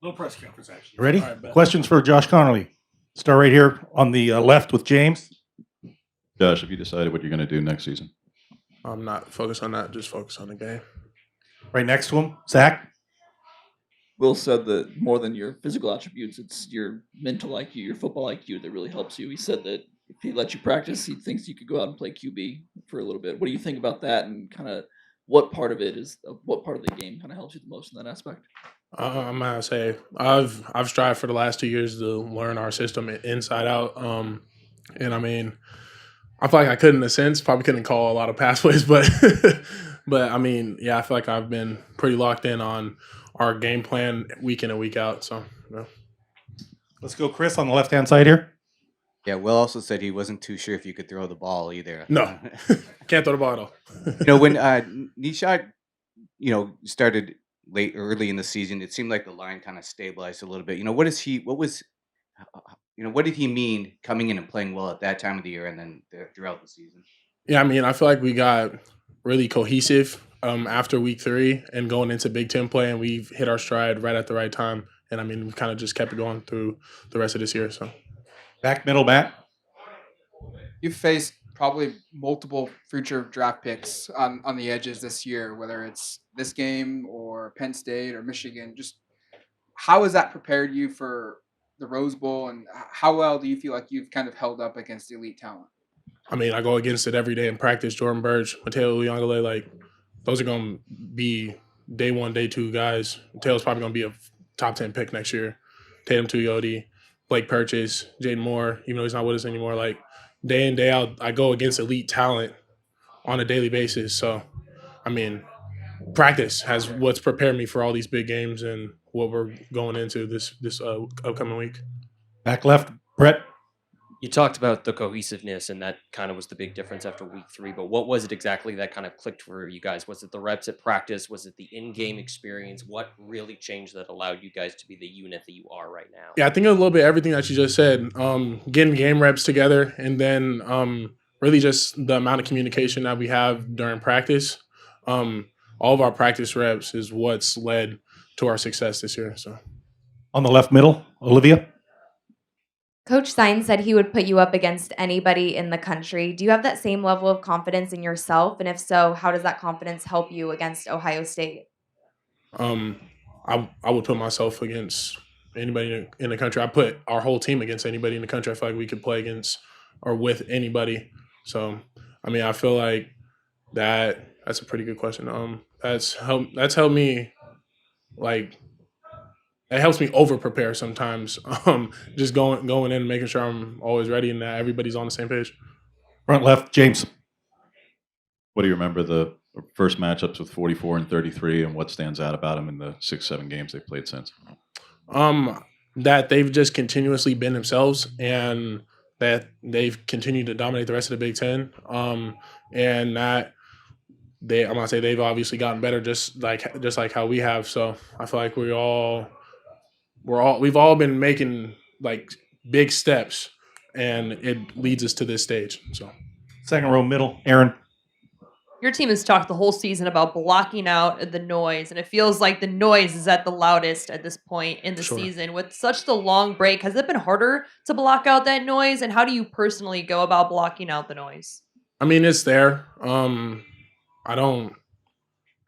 No press conference, actually. Ready? All right, bet. Questions for Josh Conerly. Start right here on the left with James. Josh, have you decided what you're going to do next season? I'm not focused on that. Just focus on the game. Right next to him, Zach. Will said that more than your physical attributes, it's your mental IQ, your football IQ that really helps you. He said that if he let you practice, he thinks you could go out and play QB for a little bit. What do you think about that, and kind of what part of the game kind of helps you the most in that aspect? I'm gonna say I've strived for the last 2 years to learn our system inside out. And I mean, I feel like I could in a sense, probably couldn't call a lot of pass plays, but but I mean, yeah, I feel like I've been pretty locked in on our game plan week in and week out. So yeah. Let's go, Chris, on the left-hand side here. Yeah, Will also said he wasn't too sure if you could throw the ball either. No, can't throw the ball at all. When Nishad, started early in the season, it seemed like the line kind of stabilized a little bit. What did he mean coming in and playing well at that time of the year and then throughout the season? Yeah, I mean, I feel like we got really cohesive after week 3 and going into Big Ten play, and we've hit our stride right at the right time. And I mean, we kind of just kept it going through the rest of this year. So Back middle, Matt. You've faced probably multiple future draft picks on the edges this year, whether it's this game or Penn State or Michigan. Just how has that prepared you for the Rose Bowl, and how well do you feel like you've kind of held up against elite talent? I mean, I go against it every day in practice. Jordan Burge, Mateo Uyangale, like those are going to be day 1, day 2 guys. Mateo's probably going to be a top 10 pick next year. Tatum Tuyoti, Blake Purchase, Jaden Moore, even though he's not with us anymore. Like day in, day out, I go against elite talent on a daily basis. So, I mean, practice has what's prepared me for all these big games and what we're going into this upcoming week. Back left, Brett. You talked about the cohesiveness, and that kind of was the big difference after week 3. But what was it exactly that kind of clicked for you guys? Was it the reps at practice? Was it the in-game experience? What really changed that allowed you guys to be the unit that you are right now? Yeah, I think a little bit everything that you just said. Getting game reps together, and then really just the amount of communication that we have during practice. All of our practice reps is what's led to our success this year. So, On the left middle, Olivia. Coach Sine said he would put you up against anybody in the country. Do you have that same level of confidence in yourself? And if so, how does that confidence help you against Ohio State? I would put myself against anybody in the country. I put our whole team against anybody in the country. I feel like we could play against or with anybody. So, I mean, I feel like that's a pretty good question. That's helped me, like, it helps me over prepare sometimes. Just going in and making sure I'm always ready and that everybody's on the same page. Front left, James. What do you remember the first matchups with 44 and 33, and what stands out about them in the 6-7 games they've played since? That they've just continuously been themselves, and that they've continued to dominate the rest of the Big Ten. And that I'm gonna say they've obviously gotten better, just like how we have. So I feel like we've all been making like big steps, and it leads us to this stage. So, Second row middle, Aaron. Your team has talked the whole season about blocking out the noise, and it feels like the noise is at the loudest at this point in the season. With such the long break, has it been harder to block out that noise, and how do you personally go about blocking out the noise? I mean, it's there. I don't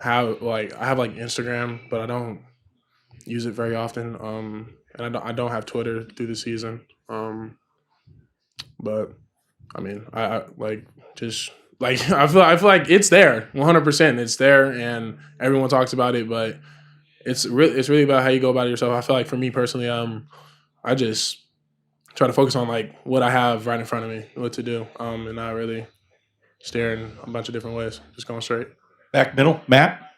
have I have Instagram, but I don't use it very often. And I don't have Twitter through the season. But I mean, I feel like it's there, 100%. It's there, and everyone talks about it. But it's really about how you go about it yourself. I feel like for me personally, I just try to focus on like what I have right in front of me, what to do, and not really stare in a bunch of different ways. Just going straight. Back middle, Matt.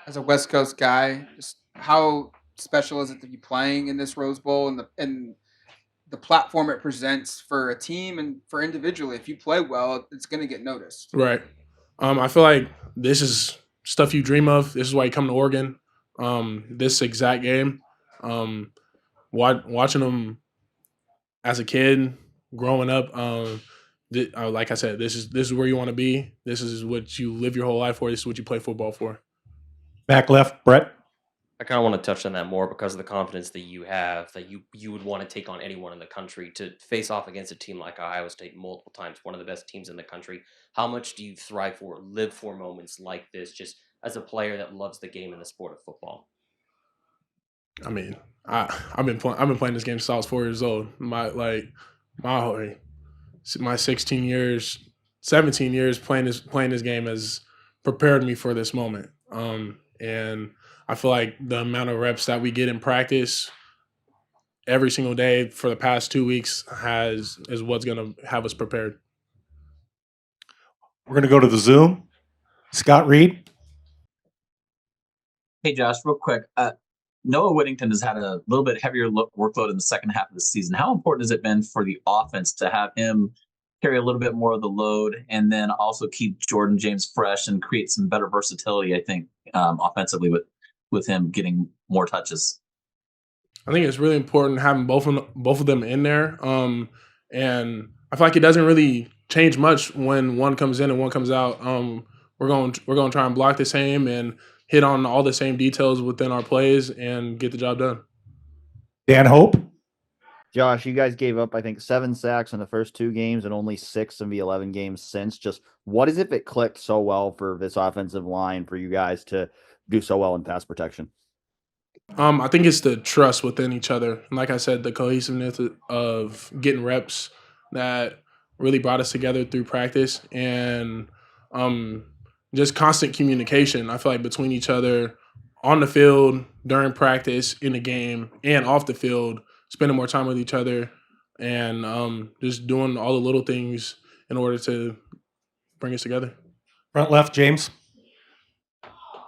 As a West Coast guy, just how special is it to be playing in this Rose Bowl and the platform it presents for a team and for individually? If you play well, it's going to get noticed. Right. I feel like this is stuff you dream of. This is why you come to Oregon. This exact game, watching them as a kid, growing up. Like I said, this is where you want to be. This is what you live your whole life for. This is what you play football for. Back left, Brett. I kind of want to touch on that more because of the confidence that you have, that you would want to take on anyone in the country to face off against a team like Ohio State multiple times, one of the best teams in the country. How much do you thrive for, live for moments like this, just as a player that loves the game and the sport of football? I mean, I've been playing this game since I was 4 years old. My 16 years, 17 years playing this game has prepared me for this moment. And I feel like the amount of reps that we get in practice every single day for the past 2 weeks is what's gonna have us prepared. We're going to go to the Zoom. Scott Reed. Hey, Josh, real quick. Noah Whittington has had a little bit heavier workload in the second half of the season. How important has it been for the offense to have him carry a little bit more of the load and then also keep Jordan James fresh and create some better versatility, I think, offensively with him getting more touches? I think it's really important having both of them in there. And I feel like it doesn't really change much when one comes in and one comes out. We're going to try and block the same and hit on all the same details within our plays and get the job done. Dan Hope. Josh, you guys gave up, I think, 7 sacks in the first 2 games and only 6 in the 11 games since. Just what is it that clicked so well for this offensive line for you guys to do so well in pass protection? I think it's the trust within each other. And like I said, the cohesiveness of getting reps that really brought us together through practice and just constant communication. I feel like between each other on the field, during practice, in the game, and off the field, spending more time with each other and just doing all the little things in order to bring us together. Front left, James.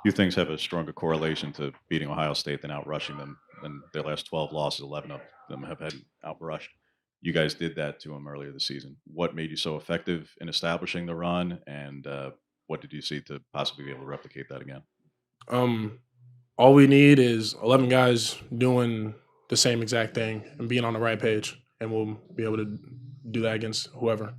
Few things have a stronger correlation to beating Ohio State than outrushing them. In their last 12 losses, 11 of them have had outrushed. You guys did that to them earlier this season. What made you so effective in establishing the run, and what did you see to possibly be able to replicate that again? All we need is 11 guys doing the same exact thing and being on the right page, and we'll be able to do that against whoever.